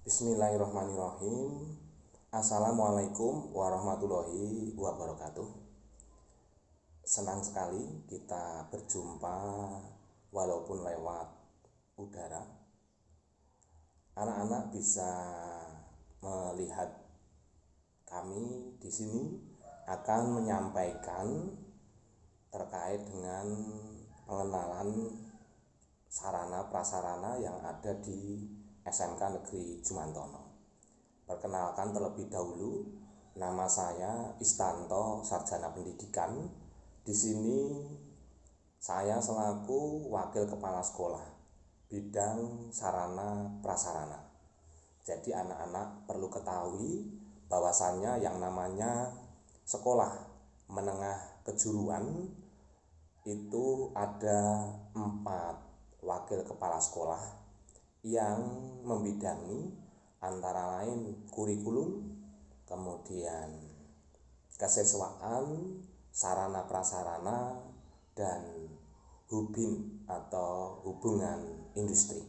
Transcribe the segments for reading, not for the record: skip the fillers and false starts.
Bismillahirrahmanirrahim. Assalamualaikum warahmatullahi wabarakatuh. Senang sekali kita berjumpa walaupun lewat udara. Anak-anak bisa melihat kami di sini akan menyampaikan terkait dengan pengenalan sarana prasarana yang ada di SMK Negeri Jumantono. Perkenalkan terlebih dahulu, nama saya Istanto, sarjana pendidikan. Di sini saya selaku wakil kepala sekolah bidang sarana prasarana. Jadi anak-anak perlu ketahui bahwasannya yang namanya sekolah menengah kejuruan itu ada 4 wakil kepala sekolah yang membidangi antara lain kurikulum, kemudian kesiswaan, sarana prasarana, dan hubin atau hubungan industri.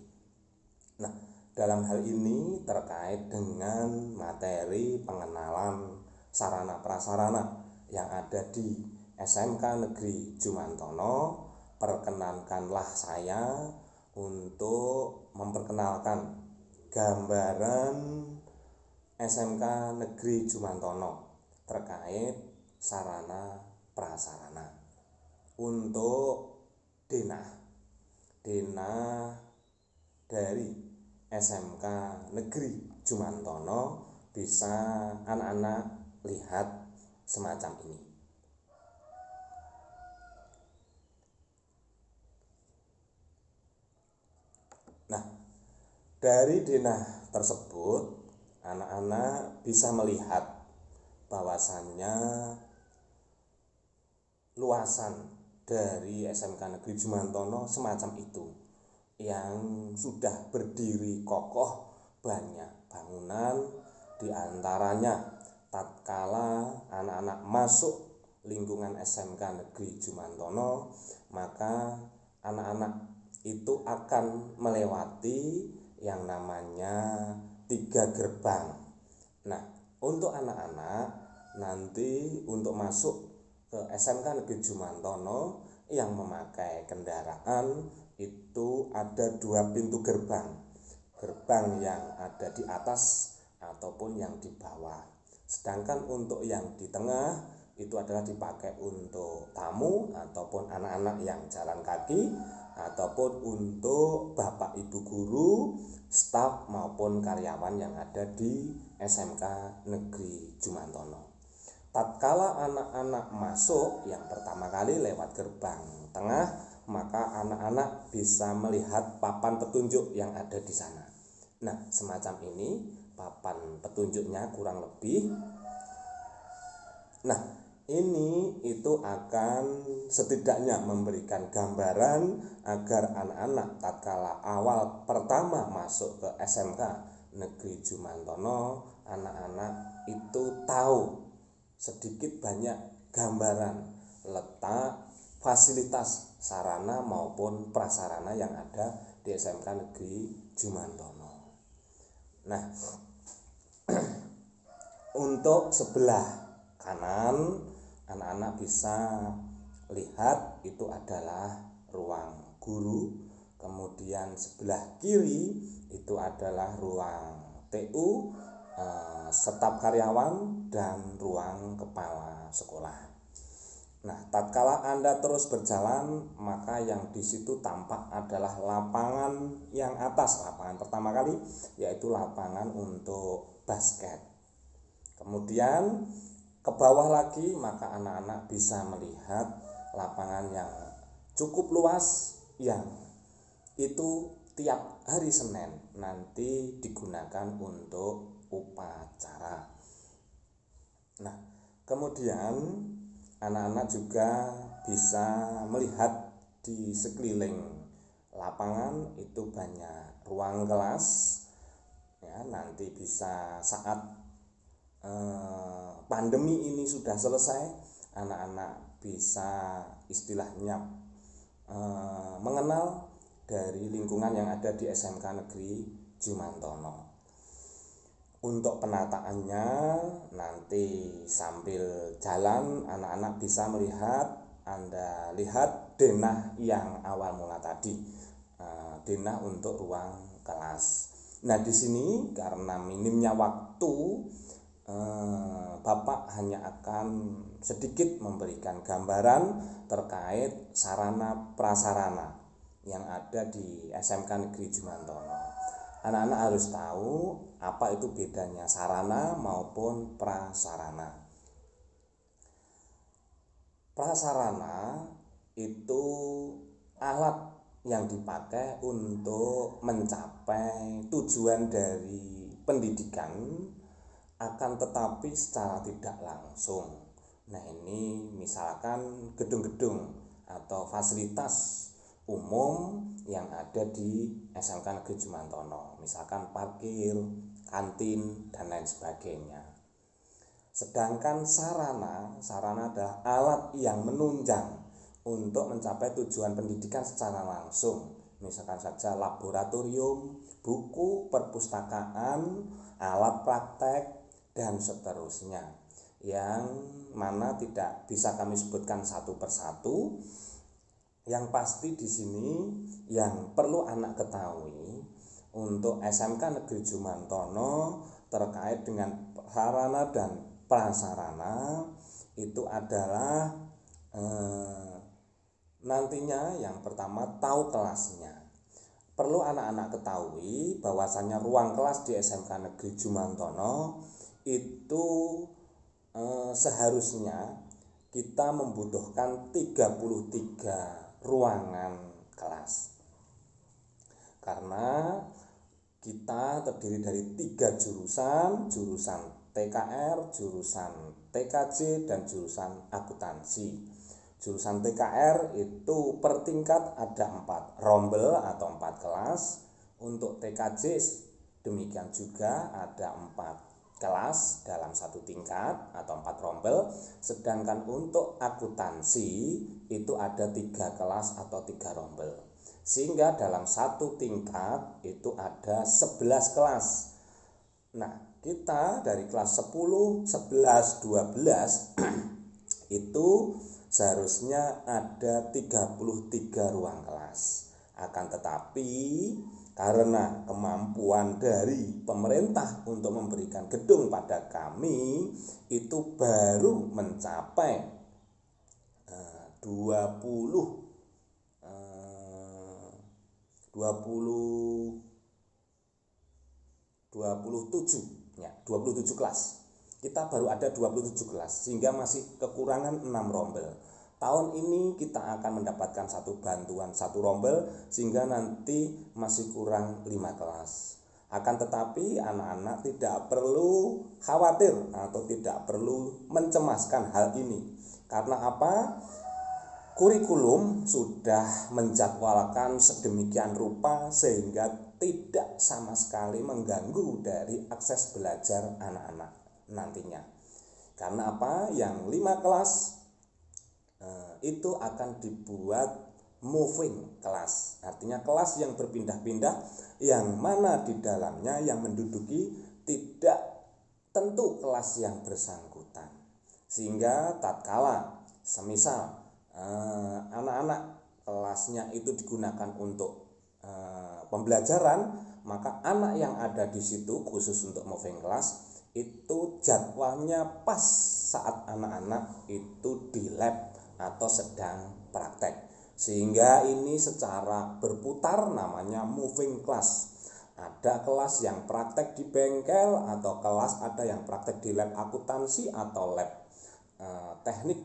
Nah, dalam hal ini terkait dengan materi pengenalan sarana prasarana yang ada di SMK Negeri Jumantono, perkenankanlah saya untuk memperkenalkan gambaran SMK Negeri Jumantono terkait sarana prasarana. Untuk denah dari SMK Negeri Jumantono bisa anak-anak lihat semacam ini. Nah, dari denah tersebut anak-anak bisa melihat bahwasannya luasan dari SMK Negeri Jumantono semacam itu, yang sudah berdiri kokoh banyak bangunan, diantaranya tatkala anak-anak masuk lingkungan SMK Negeri Jumantono, maka anak-anak itu akan melewati yang namanya 3 gerbang. Nah, untuk anak-anak nanti untuk masuk ke SMK Negeri Jumantono yang memakai kendaraan itu ada 2 pintu gerbang. Gerbang yang ada di atas ataupun yang di bawah. Sedangkan untuk yang di tengah itu adalah dipakai untuk tamu ataupun anak-anak yang jalan kaki, ataupun untuk bapak ibu guru, staf maupun karyawan yang ada di SMK Negeri Jumantono. Tatkala anak-anak masuk yang pertama kali lewat gerbang tengah, maka anak-anak bisa melihat papan petunjuk yang ada di sana. Nah, semacam ini papan petunjuknya kurang lebih. Nah, ini itu akan setidaknya memberikan gambaran agar anak-anak tatkala awal pertama masuk ke SMK Negeri Jumantono, anak-anak itu tahu sedikit banyak gambaran letak fasilitas sarana maupun prasarana yang ada di SMK Negeri Jumantono. Nah, untuk sebelah kanan anak-anak bisa lihat itu adalah ruang guru, kemudian sebelah kiri itu adalah ruang TU, staf karyawan, dan ruang kepala sekolah. Nah, tatkala Anda terus berjalan, maka yang di situ tampak adalah lapangan yang atas, lapangan pertama kali, yaitu lapangan untuk basket. Kemudian ke bawah lagi, maka anak-anak bisa melihat lapangan yang cukup luas yang itu tiap hari Senin nanti digunakan untuk upacara. Nah, kemudian anak-anak juga bisa melihat di sekeliling lapangan itu banyak ruang kelas. Ya, nanti bisa saat pandemi ini sudah selesai, anak-anak bisa istilahnya mengenal dari lingkungan yang ada di SMK Negeri Jumantono. Untuk penataannya nanti sambil jalan anak-anak bisa melihat, Anda lihat denah yang awal mula tadi, denah untuk ruang kelas. Nah, di sini karena minimnya waktu, Bapak hanya akan sedikit memberikan gambaran terkait sarana prasarana yang ada di SMK Negeri Jumantono. Anak-anak harus tahu apa itu bedanya sarana maupun prasarana. Prasarana itu alat yang dipakai untuk mencapai tujuan dari pendidikan, akan tetapi secara tidak langsung. Nah, ini misalkan gedung-gedung atau fasilitas umum yang ada di SMK Negeri Jumantono, misalkan parkir, kantin, dan lain sebagainya. Sedangkan sarana adalah alat yang menunjang untuk mencapai tujuan pendidikan secara langsung. Misalkan saja laboratorium, buku, perpustakaan, alat praktek, dan seterusnya. Yang mana tidak bisa kami sebutkan satu persatu. Yang pasti di sini yang perlu anak ketahui untuk SMK Negeri Jumantono terkait dengan sarana dan prasarana itu adalah nantinya yang pertama tahu kelasnya. Perlu anak-anak ketahui bahwasannya ruang kelas di SMK Negeri Jumantono itu seharusnya kita membutuhkan 33 ruangan kelas, karena kita terdiri dari 3 jurusan TKR, jurusan TKJ, dan jurusan akuntansi. Jurusan TKR itu per tingkat ada 4 rombel atau 4 kelas. Untuk TKJ demikian juga ada 4 kelas dalam satu tingkat atau 4 rombel. Sedangkan untuk akuntansi itu ada 3 kelas atau 3 rombel, sehingga dalam satu tingkat itu ada 11 kelas. Nah, kita dari kelas 10, 11, 12 itu seharusnya ada 33 ruang kelas. Akan tetapi karena kemampuan dari pemerintah untuk memberikan gedung pada kami itu baru mencapai 27 kelas. Kita baru ada 27 kelas, sehingga masih kekurangan 6 rombel. Tahun ini kita akan mendapatkan satu bantuan 1 rombel, sehingga nanti masih kurang 5 kelas. Akan tetapi anak-anak tidak perlu khawatir atau tidak perlu mencemaskan hal ini. Karena apa? Kurikulum sudah menjadwalkan sedemikian rupa sehingga tidak sama sekali mengganggu dari akses belajar anak-anak nantinya. Karena apa? Yang 5 kelas itu akan dibuat moving kelas, artinya kelas yang berpindah-pindah, yang mana di dalamnya yang menduduki tidak tentu kelas yang bersangkutan, sehingga tatkala semisal anak-anak kelasnya itu digunakan untuk pembelajaran, maka anak yang ada di situ khusus untuk moving kelas itu jadwalnya pas saat anak-anak itu di lab atau sedang praktek, sehingga ini secara berputar namanya moving class. Ada kelas yang praktek di bengkel, atau kelas ada yang praktek di lab akuntansi atau lab teknik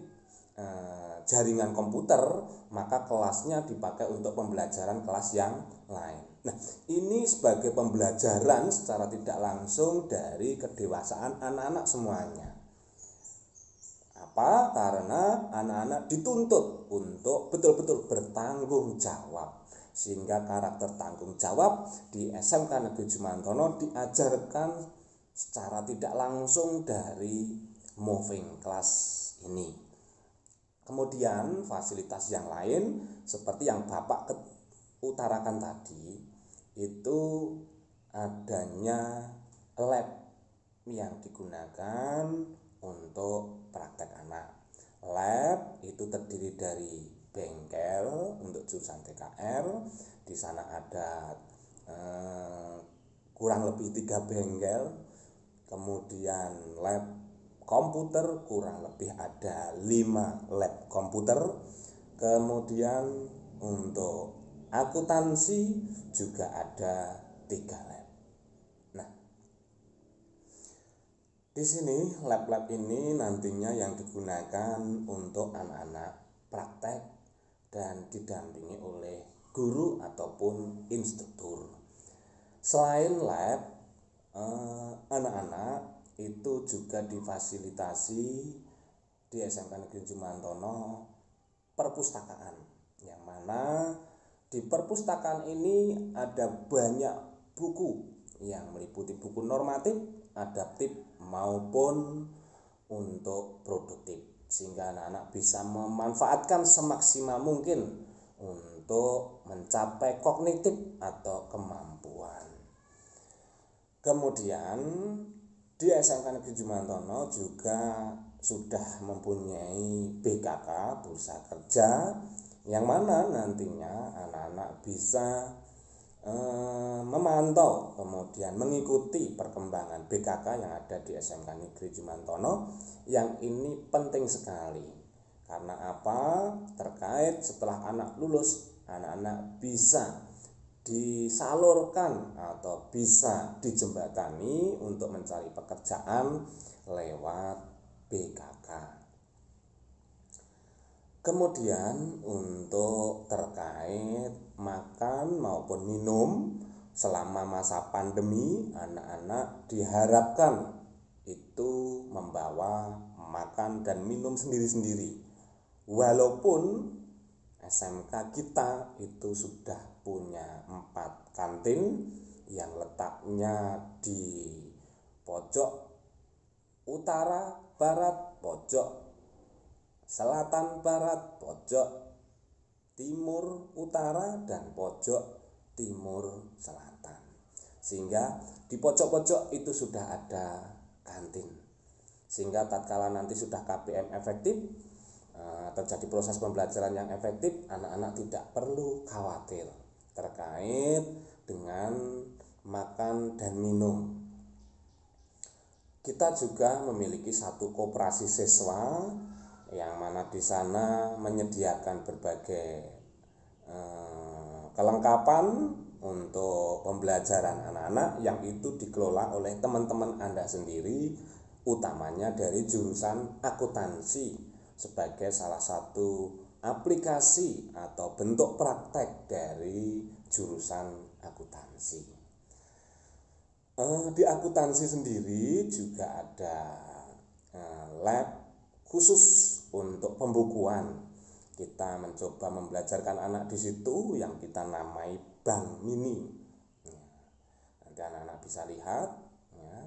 jaringan komputer, maka kelasnya dipakai untuk pembelajaran kelas yang lain. Nah, ini sebagai pembelajaran secara tidak langsung dari kedewasaan anak-anak semuanya. Apa? Karena anak-anak dituntut untuk betul-betul bertanggung jawab, sehingga karakter tanggung jawab di SMK Negeri Jumantono diajarkan secara tidak langsung dari moving class ini. Kemudian fasilitas yang lain seperti yang Bapak utarakan tadi, itu adanya lab yang digunakan untuk praktek anak. Lab itu terdiri dari bengkel untuk jurusan TKR. Di sana ada kurang lebih 3 bengkel. Kemudian lab komputer kurang lebih ada 5 lab komputer. Kemudian untuk akuntansi juga ada 3 lab. Nah, di sini lab-lab ini nantinya yang digunakan untuk anak-anak praktek dan didampingi oleh guru ataupun instruktur. Selain lab, anak-anak itu juga difasilitasi di SMK Negeri Jumantono perpustakaan, yang mana di perpustakaan ini ada banyak buku yang meliputi buku normatif, adaptif maupun untuk produktif, sehingga anak-anak bisa memanfaatkan semaksimal mungkin untuk mencapai kognitif atau kemampuan. Kemudian di SMK Negeri Jumantono juga sudah mempunyai BKK Bursa Kerja, yang mana nantinya anak-anak bisa memantau kemudian mengikuti perkembangan BKK yang ada di SMK Negeri Jumantono. Yang ini penting sekali. Karena apa? Terkait setelah anak lulus, anak-anak bisa disalurkan atau bisa dijembatani untuk mencari pekerjaan lewat BKK. Kemudian untuk terkait makan maupun minum selama masa pandemi, anak-anak diharapkan itu membawa makan dan minum sendiri-sendiri. Walaupun SMK kita itu sudah punya 4 kantin yang letaknya di pojok utara, barat, pojok selatan, barat, pojok timur, utara, dan pojok timur, selatan. Sehingga di pojok-pojok itu sudah ada kantin. Sehingga tatkala nanti sudah KPM efektif, terjadi proses pembelajaran yang efektif, anak-anak tidak perlu khawatir terkait dengan makan dan minum. Kita juga memiliki satu koperasi siswa yang mana di sana menyediakan berbagai kelengkapan untuk pembelajaran anak-anak yang itu dikelola oleh teman-teman Anda sendiri, utamanya dari jurusan akuntansi, sebagai salah satu aplikasi atau bentuk praktek dari jurusan akuntansi. Di akuntansi sendiri juga ada lab khusus untuk pembukuan. Kita mencoba membelajarkan anak di situ yang kita namai bank mini. Nanti anak-anak bisa lihat. Ya.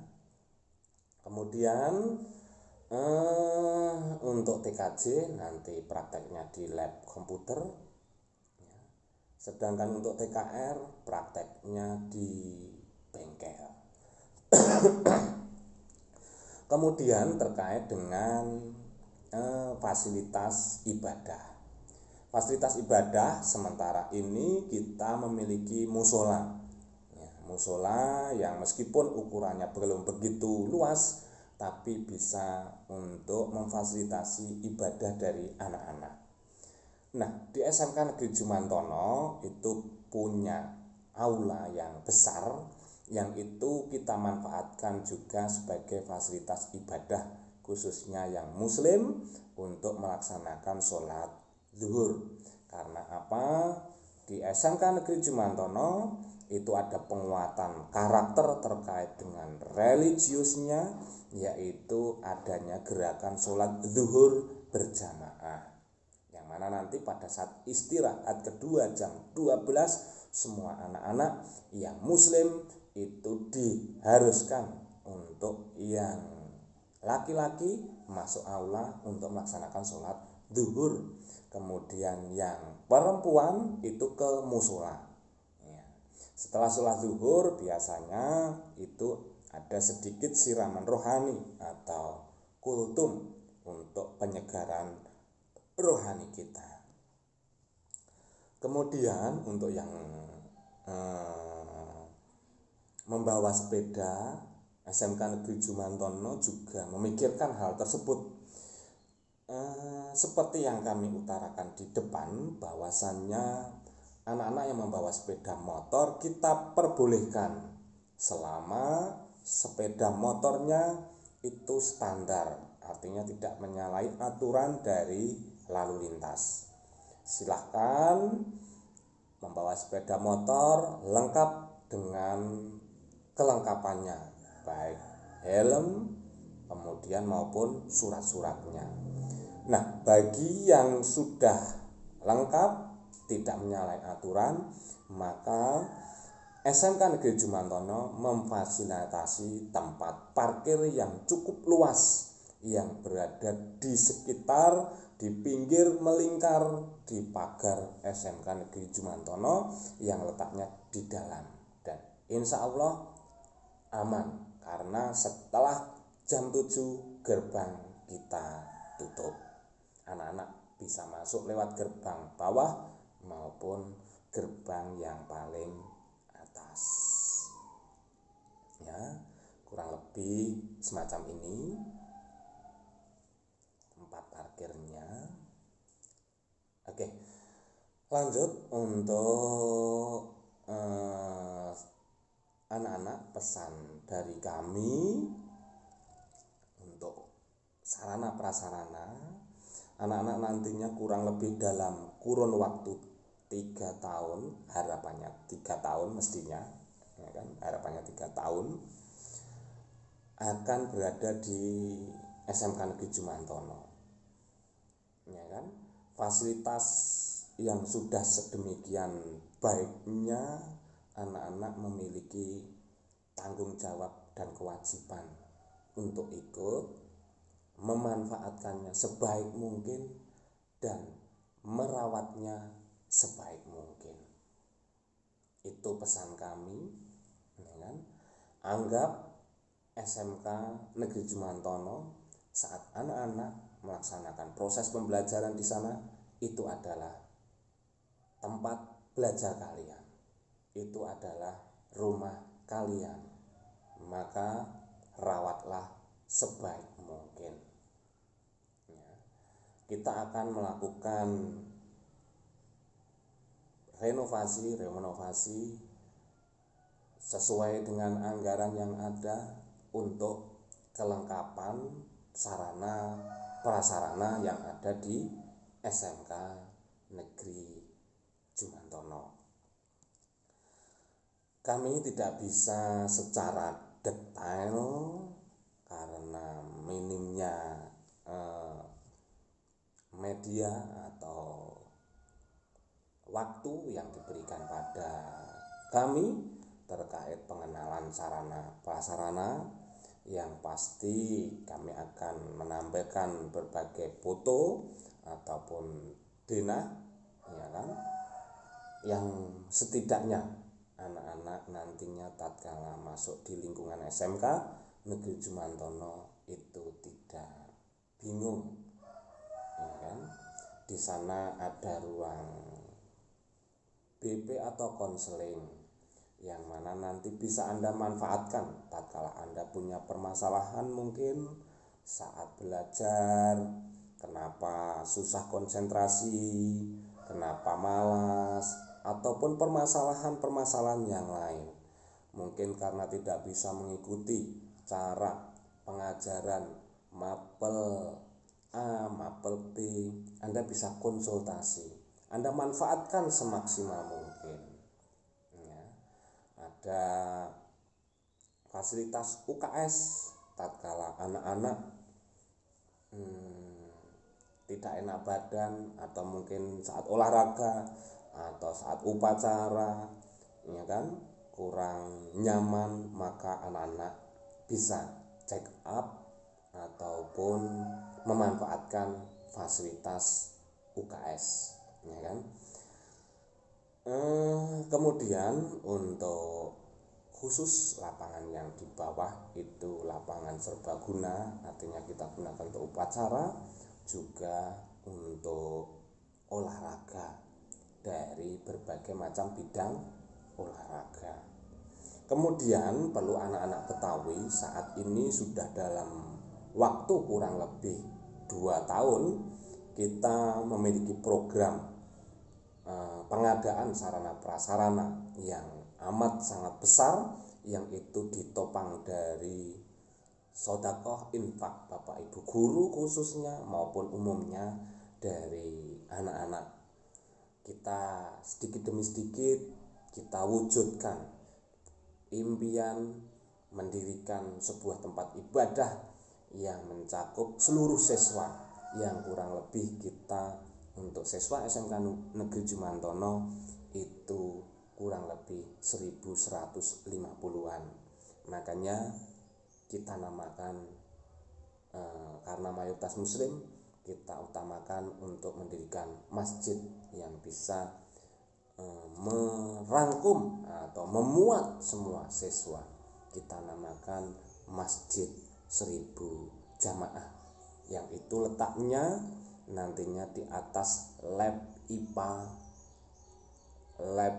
Kemudian untuk TKJ nanti prakteknya di lab komputer. Ya. Sedangkan untuk TKR prakteknya di bengkel. Kemudian terkait dengan fasilitas ibadah. Fasilitas ibadah sementara ini kita memiliki musola. Ya, musola yang meskipun ukurannya belum begitu luas, tapi bisa untuk memfasilitasi ibadah dari anak-anak. Nah, di SMK Negeri Jumantono itu punya aula yang besar, yang itu kita manfaatkan juga sebagai fasilitas ibadah, khususnya yang muslim, untuk melaksanakan sholat zuhur. Karena apa? Di SMK Negeri Jumantono itu ada penguatan karakter terkait dengan religiusnya, yaitu adanya gerakan sholat zuhur berjamaah, yang mana nanti pada saat istirahat kedua jam 12 semua anak-anak yang muslim itu diharuskan untuk yang laki-laki masuk aula untuk melaksanakan sholat zuhur. Kemudian yang perempuan itu ke musola. Ya. Setelah sholat zuhur biasanya itu ada ada sedikit siraman rohani atau kultum untuk penyegaran rohani kita. Kemudian untuk yang membawa sepeda, SMK Negeri Jumantono juga memikirkan hal tersebut. Seperti yang kami utarakan di depan, bahwasannya anak-anak yang membawa sepeda motor kita perbolehkan selama sepeda motornya itu standar, artinya tidak menyalahi aturan dari lalu lintas. Silahkan membawa sepeda motor lengkap dengan kelengkapannya, baik helm kemudian maupun surat-suratnya. Nah, bagi yang sudah lengkap tidak menyalahi aturan, maka SMK Negeri Jumantono memfasilitasi tempat parkir yang cukup luas yang berada di sekitar, di pinggir melingkar di pagar SMK Negeri Jumantono yang letaknya di dalam, dan insya Allah aman karena setelah jam 7 gerbang kita tutup. Anak-anak bisa masuk lewat gerbang bawah maupun gerbang yang paling atas. Ya, kurang lebih semacam ini tempat parkirnya. Oke, lanjut untuk anak-anak, pesan dari kami untuk sarana prasarana. Anak-anak nantinya kurang lebih dalam kurun waktu 3 tahun, harapannya 3 tahun mestinya, ya kan? Harapannya 3 tahun akan berada di SMK Negeri Jumantono, ya kan? Fasilitas yang sudah sedemikian baiknya, anak-anak memiliki tanggung jawab dan kewajiban untuk ikut memanfaatkannya sebaik mungkin dan merawatnya sebaik mungkin. Itu pesan kami, ya kan? Anggap SMK Negeri Jumantono saat anak-anak melaksanakan proses pembelajaran di sana itu adalah tempat belajar kalian, itu adalah rumah kalian, maka rawatlah sebaik mungkin. Kita akan melakukan renovasi sesuai dengan anggaran yang ada untuk kelengkapan sarana prasarana yang ada di SMK Negeri Jumantono. Kami tidak bisa secara detail karena minimnya media atau waktu yang diberikan pada kami terkait pengenalan sarana prasarana. Yang pasti kami akan menampilkan berbagai foto ataupun denah, ya kan, yang setidaknya anak-anak nantinya tatkala masuk di lingkungan SMK Negeri Jumantono itu tidak bingung, ya kan? Di sana ada ruang BP atau konseling yang mana nanti bisa Anda manfaatkan tatkala Anda punya permasalahan mungkin saat belajar, kenapa susah konsentrasi, kenapa malas, ataupun permasalahan-permasalahan yang lain. Mungkin karena tidak bisa mengikuti cara pengajaran mapel A, mapel B, Anda bisa konsultasi. Anda manfaatkan semaksimal mungkin. Ya, ada fasilitas UKS tatkala anak-anak tidak enak badan atau mungkin saat olahraga atau saat upacara, ya kan, kurang nyaman, maka anak-anak bisa check up ataupun memanfaatkan fasilitas UKS, ya kan. Kemudian untuk khusus lapangan yang di bawah itu lapangan serbaguna, artinya kita gunakan untuk upacara, juga untuk olahraga dari berbagai macam bidang olahraga. Kemudian perlu anak-anak ketahui saat ini sudah dalam waktu kurang lebih 2 tahun kita memiliki program pengadaan sarana prasarana yang amat sangat besar, yang itu ditopang dari sedekah infak Bapak Ibu guru khususnya maupun umumnya dari anak-anak. Kita sedikit demi sedikit kita wujudkan impian mendirikan sebuah tempat ibadah yang mencakup seluruh siswa, yang kurang lebih kita untuk siswa SMK Negeri Jumantono itu kurang lebih 1150-an. Makanya kita namakan karena mayoritas muslim, kita utamakan untuk mendirikan masjid yang bisa merangkum atau memuat semua siswa. Kita namakan Masjid 1000 Jamaah, yang itu letaknya nantinya di atas lab IPA, lab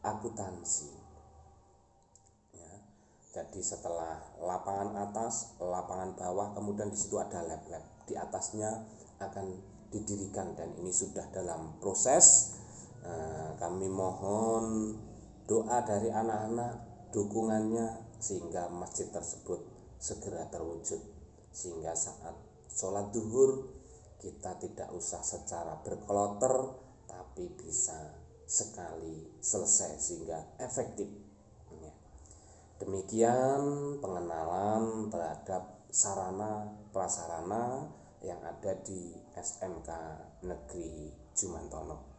akuntansi ya. Jadi setelah lapangan atas, lapangan bawah, kemudian di situ ada lab-lab, di atasnya akan didirikan, dan ini sudah dalam proses. Kami mohon doa dari anak-anak, dukungannya, sehingga masjid tersebut segera terwujud, sehingga saat sholat duhur kita tidak usah secara berkloter, tapi bisa sekali selesai sehingga efektif. Demikian pengenalan terhadap sarana prasarana yang ada di SMK Negeri Jumantono.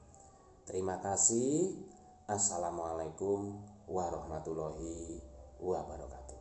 Terima kasih. Assalamualaikum warahmatullahi wabarakatuh.